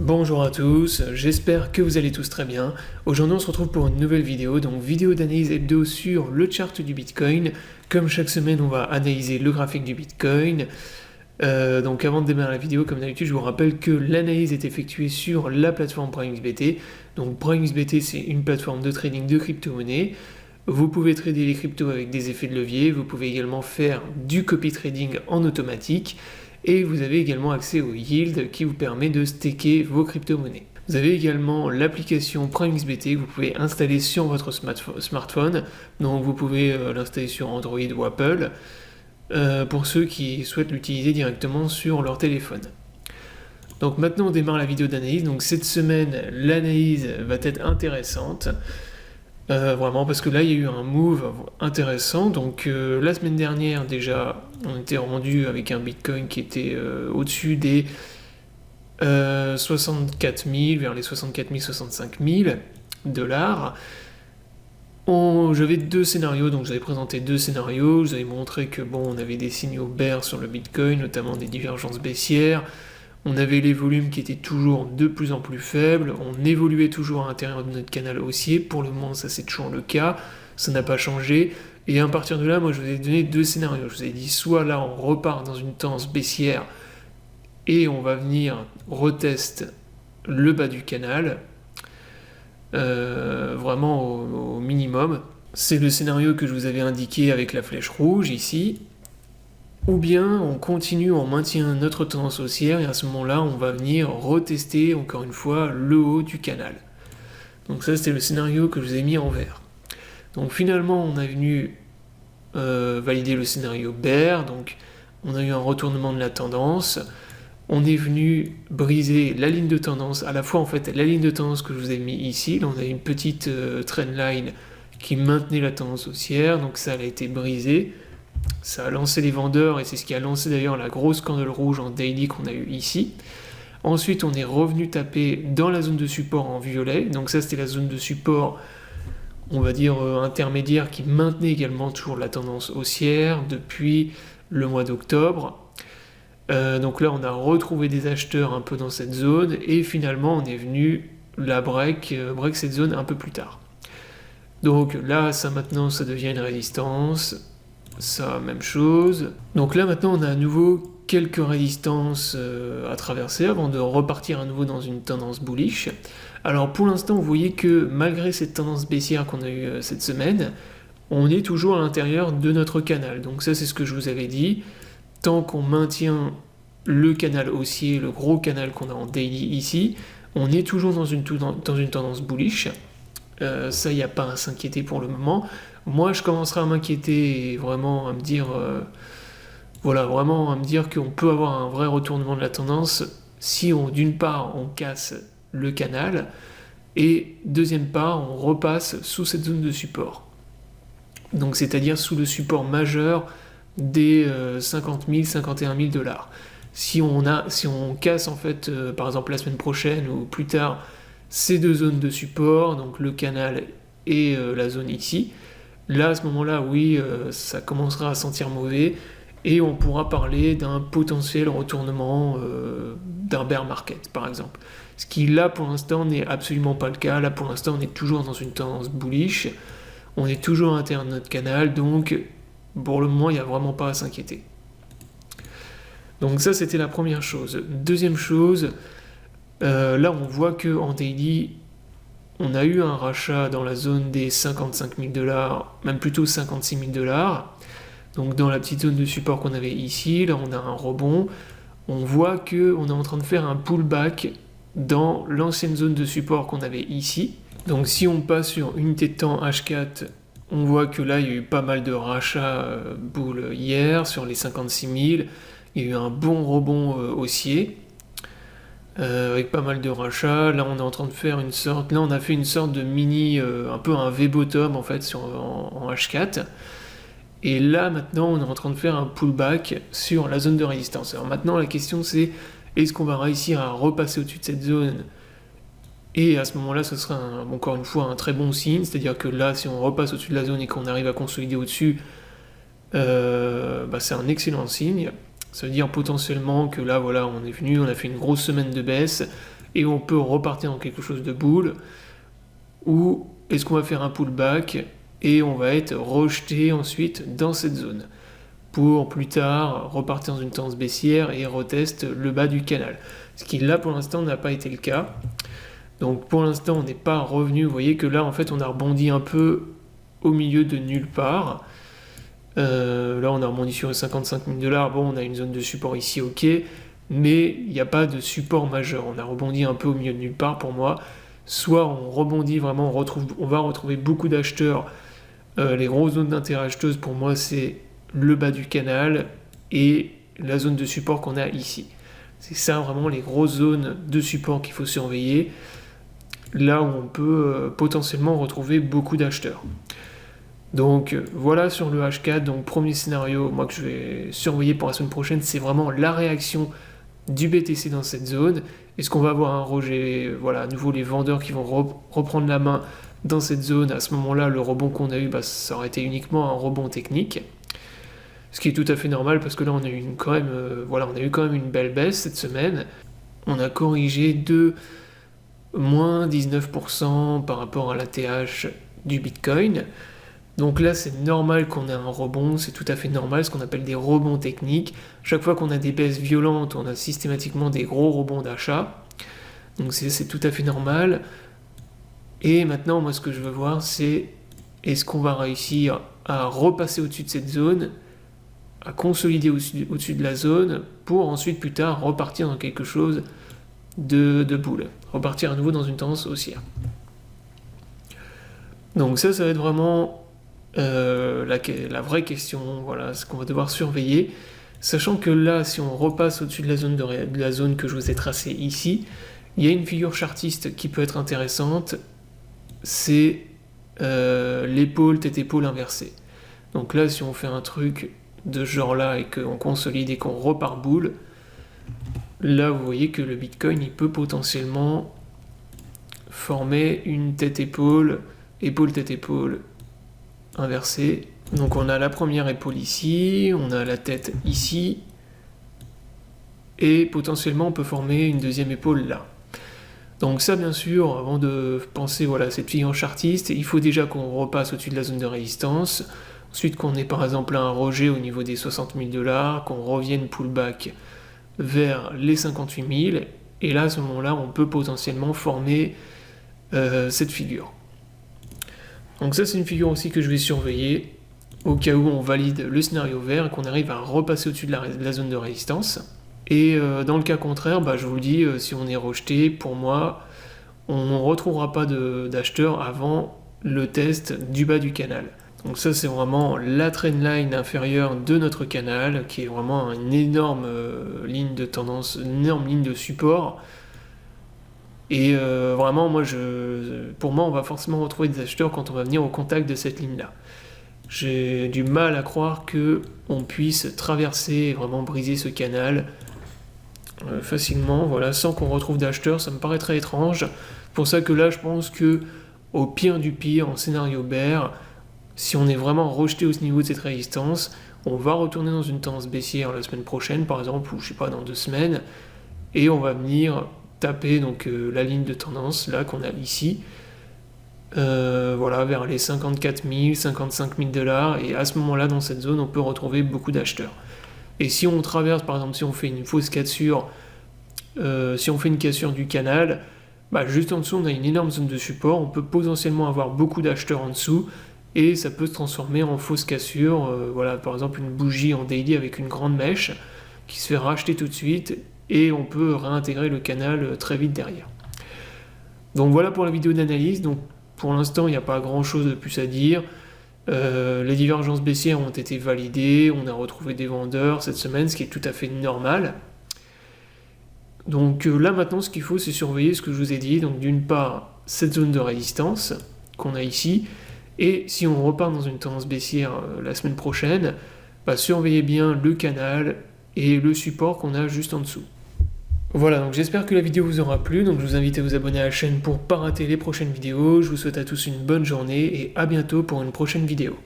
Bonjour à tous, j'espère que vous allez tous très bien. Aujourd'hui on se retrouve pour une nouvelle vidéo, donc vidéo d'analyse hebdo sur le chart du Bitcoin. Comme chaque semaine on va analyser le graphique du Bitcoin. Donc avant de démarrer la vidéo, comme d'habitude je vous rappelle que l'analyse est effectuée sur la plateforme PrimeXBT. Donc PrimeXBT c'est une plateforme de trading de crypto-monnaies. Vous pouvez trader les cryptos avec des effets de levier, vous pouvez également faire du copy trading en automatique. Et vous avez également accès au yield qui vous permet de staker vos crypto-monnaies. Vous avez également l'application PrimeXBT que vous pouvez installer sur votre smartphone. Donc vous pouvez l'installer sur Android ou Apple pour ceux qui souhaitent l'utiliser directement sur leur téléphone. Donc maintenant on démarre la vidéo d'analyse. Donc cette semaine l'analyse va être intéressante. Vraiment parce que là il y a eu un move intéressant. Donc la semaine dernière déjà on était rendu avec un Bitcoin qui était au-dessus des 64 000, vers les 64 000, 65 000 $. J'avais deux scénarios, donc j'avais présenté deux scénarios, je vous avais montré que bon, on avait des signaux bear sur le Bitcoin, notamment des divergences baissières, on avait les volumes qui étaient toujours de plus en plus faibles, on évoluait toujours à l'intérieur de notre canal haussier, pour le moment ça c'est toujours le cas, ça n'a pas changé, et à partir de là, moi je vous ai donné deux scénarios, je vous ai dit soit là on repart dans une tendance baissière, et on va venir retester le bas du canal, vraiment au minimum. C'est le scénario que je vous avais indiqué avec la flèche rouge ici. Ou bien on continue, on maintient notre tendance haussière et à ce moment-là on va venir retester encore une fois le haut du canal. Donc ça c'était le scénario que je vous ai mis en vert. Donc finalement on a venu valider le scénario bear, donc on a eu un retournement de la tendance. On est venu briser la ligne de tendance, à la fois en fait la ligne de tendance que je vous ai mis ici, là on a une petite trendline qui maintenait la tendance haussière, donc ça elle a été brisée, ça a lancé les vendeurs et c'est ce qui a lancé d'ailleurs la grosse candle rouge en daily qu'on a eu ici. Ensuite on est revenu taper dans la zone de support en violet, donc ça c'était la zone de support on va dire intermédiaire qui maintenait également toujours la tendance haussière depuis le mois d'octobre. Donc là on a retrouvé des acheteurs un peu dans cette zone et finalement on est venu la break cette zone un peu plus tard. Donc là ça maintenant ça devient une résistance, ça même chose. Donc là maintenant on a à nouveau quelques résistances à traverser avant de repartir à nouveau dans une tendance bullish. Alors pour l'instant vous voyez que malgré cette tendance baissière qu'on a eue cette semaine, on est toujours à l'intérieur de notre canal. Donc ça c'est ce que je vous avais dit. Tant qu'on maintient le canal haussier, le gros canal qu'on a en daily ici, on est toujours dans une tendance bullish. Ça, il n'y a pas à s'inquiéter pour le moment. Moi, je commencerai à m'inquiéter et vraiment à me dire, vraiment à me dire qu'on peut avoir un vrai retournement de la tendance si d'une part, on casse le canal et deuxième part, on repasse sous cette zone de support. Donc, c'est-à-dire sous le support majeur des 50 000, 51 000 $. Si on casse en fait, par exemple la semaine prochaine ou plus tard, ces deux zones de support, donc le canal et la zone ici, là à ce moment-là, oui, ça commencera à sentir mauvais et on pourra parler d'un potentiel retournement d'un bear market par exemple. Ce qui là pour l'instant n'est absolument pas le cas, là pour l'instant on est toujours dans une tendance bullish, on est toujours à l'intérieur de notre canal, donc pour le moment, il n'y a vraiment pas à s'inquiéter. Donc ça, c'était la première chose. Deuxième chose, là, on voit qu'en daily, on a eu un rachat dans la zone des 55 000 $, même plutôt 56 000 $. Donc dans la petite zone de support qu'on avait ici, là, on a un rebond. On voit qu'on est en train de faire un pullback dans l'ancienne zone de support qu'on avait ici. Donc si on passe sur unité de temps H4, on voit que là, il y a eu pas mal de rachats bull hier sur les 56 000. Il y a eu un bon rebond haussier avec pas mal de rachats. Là, on est en train de faire une sorte... Là, on a fait une sorte de mini... un peu un V-bottom, en fait, en H4. Et là, maintenant, on est en train de faire un pullback sur la zone de résistance. Alors maintenant, la question, c'est est-ce qu'on va réussir à repasser au-dessus de cette zone ? Et à ce moment-là, ce sera encore une fois un très bon signe, c'est-à-dire que là, si on repasse au-dessus de la zone et qu'on arrive à consolider au-dessus, c'est un excellent signe. Ça veut dire potentiellement que là, voilà, on est venu, on a fait une grosse semaine de baisse, et on peut repartir dans quelque chose de boule, ou est-ce qu'on va faire un pullback et on va être rejeté ensuite dans cette zone pour plus tard repartir dans une tendance baissière et reteste le bas du canal. Ce qui là pour l'instant n'a pas été le cas. Donc pour l'instant on n'est pas revenu, vous voyez que là en fait on a rebondi un peu au milieu de nulle part. Là on a rebondi sur les 55 000 $, bon on a une zone de support ici, ok, mais il n'y a pas de support majeur, on a rebondi un peu au milieu de nulle part pour moi. Soit on rebondit vraiment, on va retrouver beaucoup d'acheteurs, les grosses zones d'intérêt acheteuses pour moi c'est le bas du canal et la zone de support qu'on a ici. C'est ça vraiment les grosses zones de support qu'il faut surveiller, là où on peut potentiellement retrouver beaucoup d'acheteurs. Donc voilà sur le H4, donc premier scénario, moi que je vais surveiller pour la semaine prochaine, c'est vraiment la réaction du BTC dans cette zone. Est-ce qu'on va avoir un rejet, voilà, à nouveau les vendeurs qui vont reprendre la main dans cette zone, à ce moment-là le rebond qu'on a eu, ça aurait été uniquement un rebond technique. Ce qui est tout à fait normal parce que là on a eu quand même une belle baisse cette semaine. On a corrigé de moins 19% par rapport à l'ATH du Bitcoin. Donc là c'est normal qu'on ait un rebond, c'est tout à fait normal, ce qu'on appelle des rebonds techniques. Chaque fois qu'on a des baisses violentes, on a systématiquement des gros rebonds d'achat. Donc c'est tout à fait normal. Et maintenant moi ce que je veux voir c'est est-ce qu'on va réussir à repasser au-dessus de cette zone, à consolider au-dessus de la zone pour ensuite plus tard repartir dans quelque chose de boule, repartir à nouveau dans une tendance haussière. Donc ça va être vraiment la vraie question, voilà, ce qu'on va devoir surveiller, sachant que là si on repasse au-dessus de la zone que je vous ai tracée ici, il y a une figure chartiste qui peut être intéressante, c'est l'épaule tête-épaule inversée. Donc là si on fait un truc de ce genre là et qu'on consolide et qu'on repart boule, là vous voyez que le Bitcoin il peut potentiellement former une tête-épaule, épaule-tête-épaule inversée. Donc on a la première épaule ici, on a la tête ici, et potentiellement on peut former une deuxième épaule là. Donc ça bien sûr, avant de penser voilà cette figure chartiste, il faut déjà qu'on repasse au-dessus de la zone de résistance. Ensuite qu'on ait par exemple un rejet au niveau des 60 000 $, qu'on revienne pullback vers les 58 000, et là à ce moment-là on peut potentiellement former cette figure. Donc ça c'est une figure aussi que je vais surveiller, au cas où on valide le scénario vert et qu'on arrive à repasser au-dessus de la zone de résistance. Et dans le cas contraire, je vous le dis, si on est rejeté, pour moi, on ne retrouvera pas d'acheteurs avant le test du bas du canal. Donc ça c'est vraiment la trendline inférieure de notre canal, qui est vraiment une énorme ligne de tendance, une énorme ligne de support. Et vraiment, pour moi, on va forcément retrouver des acheteurs quand on va venir au contact de cette ligne-là. J'ai du mal à croire qu'on puisse traverser et vraiment briser ce canal facilement, voilà, sans qu'on retrouve d'acheteurs. Ça me paraît très étrange. C'est pour ça que là, je pense que au pire du pire, en scénario bear, si on est vraiment rejeté au niveau de cette résistance, on va retourner dans une tendance baissière la semaine prochaine, par exemple, ou je sais pas, dans 2 semaines, et on va venir taper donc la ligne de tendance là qu'on a ici, voilà, vers les 54 000, 55 000 $, et à ce moment-là, dans cette zone, on peut retrouver beaucoup d'acheteurs. Et si on traverse, par exemple, si on fait une fausse cassure, si on fait une cassure du canal, juste en dessous, on a une énorme zone de support, on peut potentiellement avoir beaucoup d'acheteurs en dessous, et ça peut se transformer en fausse cassure, voilà, par exemple une bougie en daily avec une grande mèche qui se fait racheter tout de suite, et on peut réintégrer le canal très vite derrière. Donc voilà pour la vidéo d'analyse. Donc pour l'instant il n'y a pas grand chose de plus à dire. Les divergences baissières ont été validées, on a retrouvé des vendeurs cette semaine, ce qui est tout à fait normal. Donc là maintenant ce qu'il faut c'est surveiller ce que je vous ai dit, donc d'une part cette zone de résistance qu'on a ici, et si on repart dans une tendance baissière la semaine prochaine, surveillez bien le canal et le support qu'on a juste en dessous. Voilà, donc j'espère que la vidéo vous aura plu, donc je vous invite à vous abonner à la chaîne pour ne pas rater les prochaines vidéos. Je vous souhaite à tous une bonne journée et à bientôt pour une prochaine vidéo.